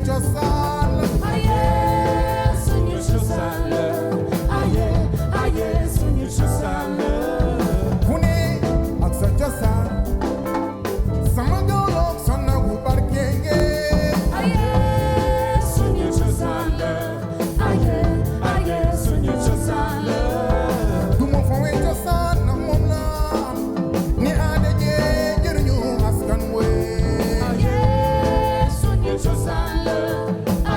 cosaan la aye suñu cosaan la aye suñu cosaan la ku ne ak sa cosaan sama dooloog sa nagu barkenge aye suñu cosaan la aye suñu cosaan la du ma fawee cosaan na moom la ni aada jee jëriñu askan wee aye suñu cosaan la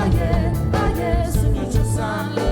aye suñu cosaan la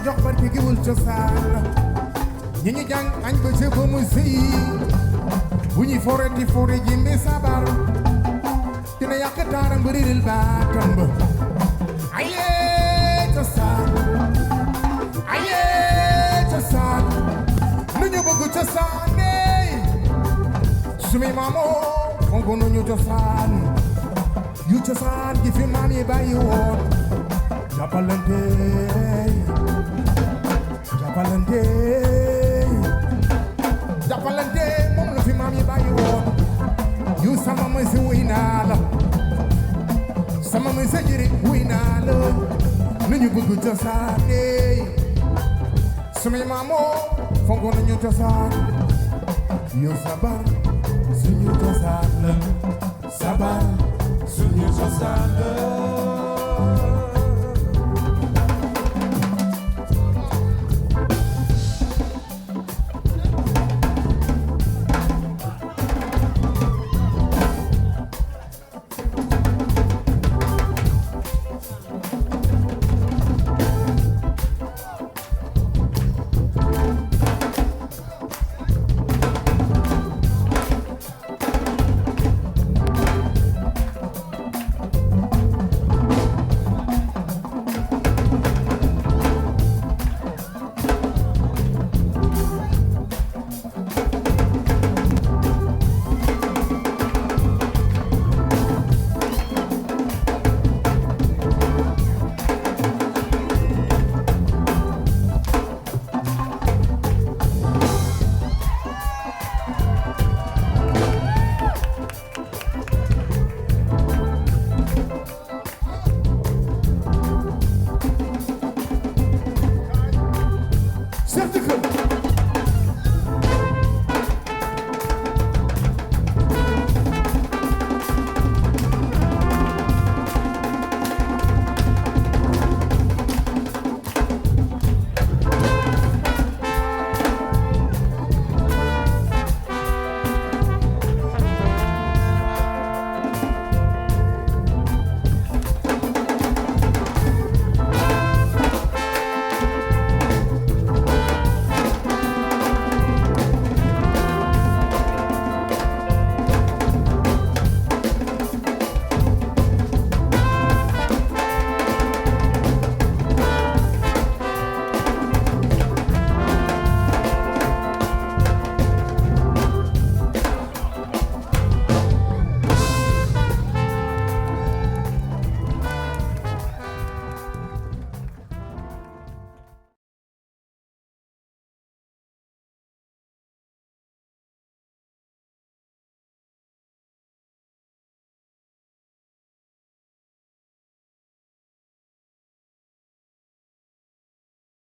jox barke giwul cosaan ñi ñu jàng añ ba ca ba mu sëy bu ñuy foreti fore jimbi sabar dina yàq taaram ba réeral baatam ba aye cosaan nu ñu bëgg cosaan dey sumi maamoo fonk nu ñu cosaan yu cosaan gi fi maam yi bàyyi woon jàppalante moom la fi maam yi bàyyi woon yu sama may si wuy naa la sama may sa jëri wuy naa la nu ñu bëgg cosaan dey sumay maamoo fonk nañu cosaan yu sabar suñu cosaan la sabar suñu cosaan la